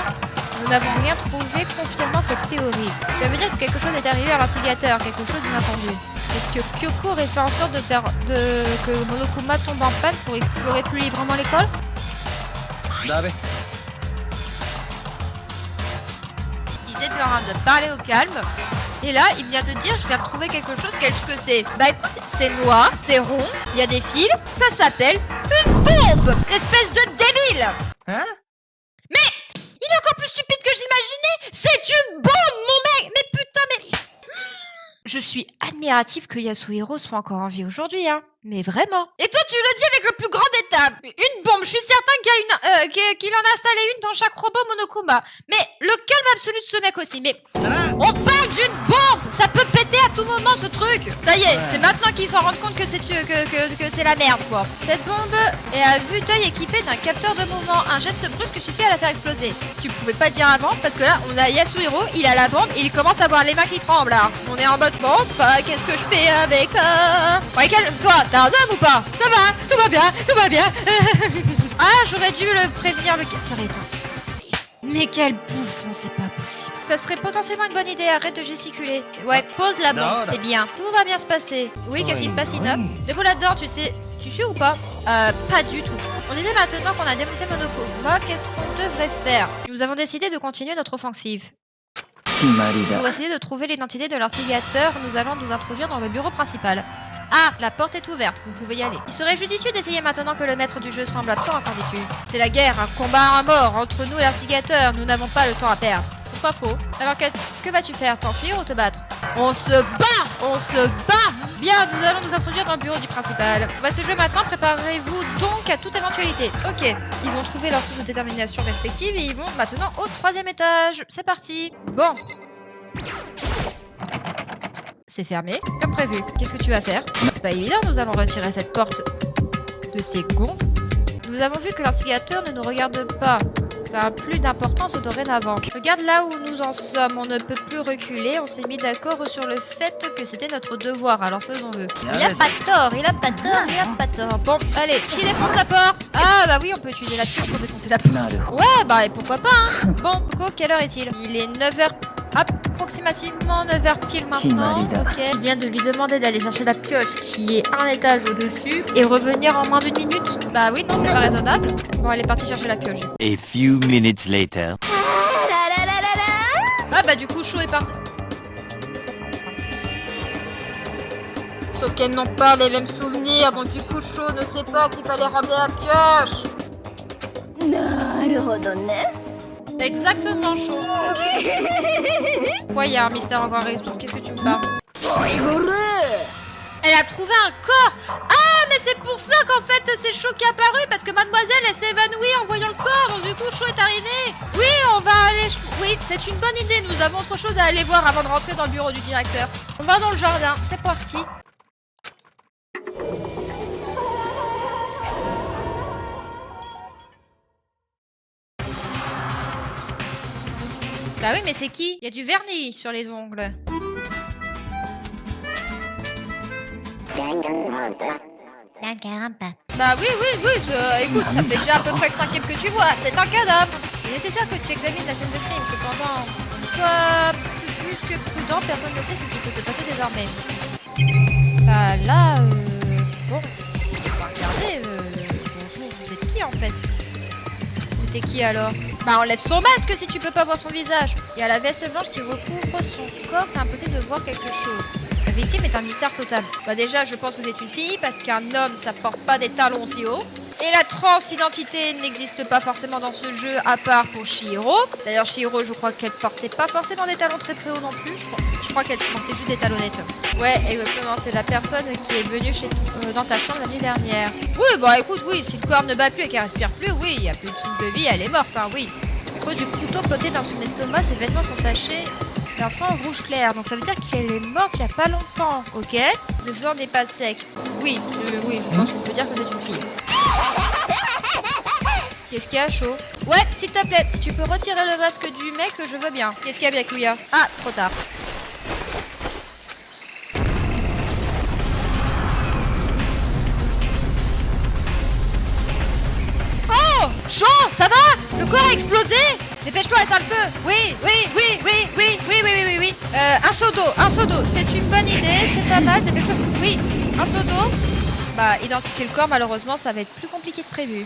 Nous n'avons rien trouvé confirmant cette théorie. Ça veut dire que quelque chose est arrivé à l'instigateur, quelque chose d'inattendu. Est-ce que Kyoko aurait fait en sorte que Monokuma tombe en panne pour explorer plus librement l'école? Il était en train de parler au calme. Et là, il vient de dire, je viens de trouver quelque chose, qu'est-ce que c'est? Bah écoute, c'est noir, c'est rond, il y a des fils, ça s'appelle une bombe! Espèce de débile! Hein? Mais il est encore plus stupide que je l'imaginais! C'est une bombe, mon mec! Mais putain, mais... Je suis admirative que Yasuhiro soit encore en vie aujourd'hui, hein. Mais vraiment. Et toi, tu le dis avec le plus grand détail. Une bombe, je suis certain qu'il en a installé une dans chaque robot Monokuma. Mais le calme absolu de ce mec aussi. Mais on parle d'une bombe. Ça peut péter à tout moment, ce truc. Ça y est, c'est maintenant qu'ils s'en rendent compte que c'est la merde, quoi. Cette bombe est à vue d'œil équipée d'un capteur de mouvement. Un geste brusque suffit à la faire exploser. Tu pouvais pas le dire avant, parce que là, on a Yasuhiro, il a la bombe et il commence à avoir les mains qui tremblent, là. On est en mode, bon, bah, qu'est-ce que je fais avec ça? Ouais, calme-toi. T'as un homme ou pas? Ça va, tout va bien, tout va bien. Ah, j'aurais dû le prévenir, le capteur éteint. Mais quel bouffon, c'est pas possible. Ça serait potentiellement une bonne idée, arrête de gesticuler. Ouais, pose la bombe, c'est bien. Tout va bien se passer. Oui, qu'est-ce qui se passe, Ina? Debout là-dedans, tu sais ou pas? Pas du tout. On disait maintenant qu'on a démonté Monokuma, qu'est-ce qu'on devrait faire? Nous avons décidé de continuer notre offensive. Pour essayer de trouver l'identité de l'instigateur, nous allons nous introduire dans le bureau principal. Ah, la porte est ouverte, vous pouvez y aller. Il serait judicieux d'essayer maintenant que le maître du jeu semble absent, qu'en dis-tu? C'est la guerre, un combat à mort entre nous et l'instigateur, nous n'avons pas le temps à perdre. C'est pas faux. Alors que vas-tu faire? T'enfuir ou te battre? On se bat! On se bat! Bien, nous allons nous introduire dans le bureau du principal. On va se jouer maintenant, préparez-vous donc à toute éventualité. Ok, ils ont trouvé leur source de détermination respective et ils vont maintenant au 3e étage. C'est parti. Bon. C'est fermé, comme prévu. Qu'est-ce que tu vas faire? C'est pas évident, nous allons retirer cette porte de ces gonds. Nous avons vu que l'instigateur ne nous regarde pas. Ça a plus d'importance dorénavant. Regarde là où nous en sommes, on ne peut plus reculer. On s'est mis d'accord sur le fait que c'était notre devoir, alors faisons-le. Il a pas tort, il a pas tort, il a pas tort. Bon, allez, qui défonce la porte? Ah bah oui, on peut utiliser la pioche pour défoncer la porte. Ouais, bah et pourquoi pas, hein. Bon, Coco, quelle heure est-il? Il est 9h... approximativement 9h pile maintenant. Ok. Il vient de lui demander d'aller chercher la pioche qui est un étage au-dessus et revenir en moins d'1 minute. Bah oui, non, c'est pas raisonnable. Bon, elle est partie chercher la pioche. A few minutes later. Ah bah du coup, Sho est parti. Sauf qu'elles n'ont pas les mêmes souvenirs, donc du coup, Sho ne sait pas qu'il fallait ramener la pioche. Exactement, Sho. Ouais, il y a un mystère encore à résoudre. Qu'est-ce que tu me parles? Elle a trouvé un corps. Ah, mais c'est pour ça qu'en fait c'est Sho qui est apparu, parce que mademoiselle elle s'est évanouie en voyant le corps, donc du coup Sho est arrivé. Oui, on va aller... Oui, c'est une bonne idée, nous avons autre chose à aller voir avant de rentrer dans le bureau du directeur. On va dans le jardin, c'est parti. Bah oui, mais c'est qui? Il y a du vernis sur les ongles. Bah oui, écoute, ça fait déjà à peu près le 5e que tu vois, c'est un cadavre. Il est nécessaire que tu examines la scène de crime, cependant, sois plus que prudent, personne ne sait ce qui peut se passer désormais. Bah là, bon, on va regarder, bonjour, vous êtes qui en fait? C'était qui alors? Bah enlève son masque si tu peux pas voir son visage. Il y a la veste blanche qui recouvre son corps, c'est impossible de voir quelque chose. La victime est un mystère total. Bah déjà, je pense que vous êtes une fille, parce qu'un homme, ça porte pas des talons aussi hauts. Et la transidentité n'existe pas forcément dans ce jeu, à part pour Chihiro. D'ailleurs, Chihiro, je crois qu'elle portait pas forcément des talons très très hauts non plus. Je crois qu'elle portait juste des talonnettes. Ouais, exactement, c'est la personne qui est venue dans ta chambre la nuit dernière. Oui, bah écoute, oui, si le corps ne bat plus et qu'elle respire plus, oui, il y a plus de signe de vie, elle est morte, hein, oui. À cause du couteau planté dans son estomac, ses vêtements sont tachés d'un sang rouge clair. Donc ça veut dire qu'elle est morte il y a pas longtemps, ok? Le sang n'est pas sec. Oui, je pense qu'on peut dire que c'est une fille. Qu'est-ce qu'il y a, Sho? Ouais, s'il te plaît, si tu peux retirer le masque du mec, je veux bien. Qu'est-ce qu'il y a, Byakuya? Ah, trop tard. Oh, Sho, ça va? Le corps a explosé? Dépêche-toi, ça le feu. Oui. Un seau d'eau, c'est une bonne idée, c'est pas mal, dépêche-toi. Oui, un seau d'eau. Bah, identifier le corps, malheureusement, ça va être plus compliqué que prévu.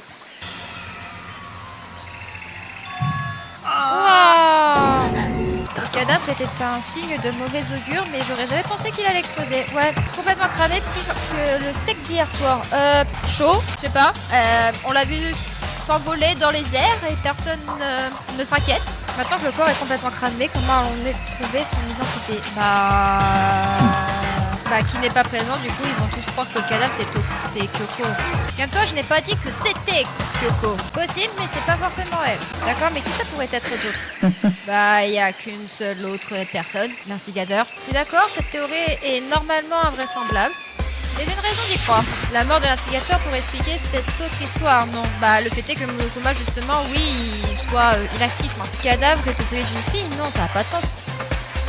Wow. Le cadavre était un signe de mauvais augure, mais j'aurais jamais pensé qu'il allait exploser. Ouais, complètement cramé, plus que le steak d'hier soir. Chaud, je sais pas. On l'a vu s'envoler dans les airs et personne ne s'inquiète. Maintenant que le corps est complètement cramé, comment allons-nous trouver son identité? Bah, qui n'est pas présent, du coup, ils vont tous croire que le cadavre, c'est Kyoko. Calme-toi, je n'ai pas dit que c'était Kyoko. Possible, mais c'est pas forcément elle. D'accord, mais qui ça pourrait être d'autre? Bah, il y a qu'une seule autre personne, l'instigateur. Je suis d'accord, cette théorie est normalement invraisemblable. Mais j'ai une raison d'y croire. La mort de l'instigateur pourrait expliquer cette autre histoire, non? Bah, le fait est que Monokuma, justement, oui, il soit inactif. Hein. Le cadavre était celui d'une fille? Non, ça n'a pas de sens.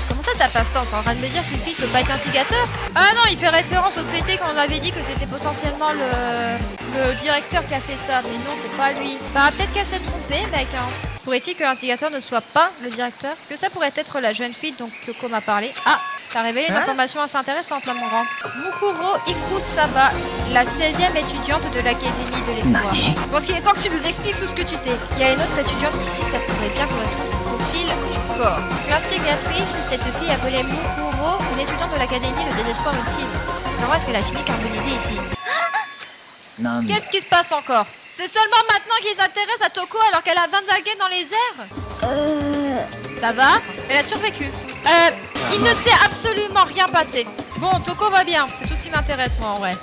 Comment ça passe sens? En train de me dire qu'une fille peut pas être instigateur? Ah non, il fait référence au fait qu'on avait dit que c'était potentiellement le directeur qui a fait ça. Mais non, c'est pas lui. Bah, peut-être qu'elle s'est trompée, mec. Hein. Pourrait-il que l'instigateur ne soit pas le directeur? Est-ce que ça pourrait être la jeune fille dont Kyoko m'a parlé? Ah, t'as révélé une information assez intéressante là, mon grand. Mukuro Ikusaba, la 16e étudiante de l'Académie de l'Espoir. Bon, il est temps que tu nous expliques tout ce que tu sais. Il y a une autre étudiante ici, ça pourrait bien correspondre au profil du corps. L'instigatrice, cette fille appelée Mukuro, une étudiante de l'Académie Le Désespoir Ultime. Comment est-ce qu'elle a fini carbonisée ici? Qu'est-ce qui se passe encore? C'est seulement maintenant qu'ils s'intéressent à Toko alors qu'elle a vandagué dans les airs? Ça va? Elle a survécu. Il ne s'est absolument rien passé. Bon, Toko va bien, c'est tout ce qui m'intéresse moi en vrai.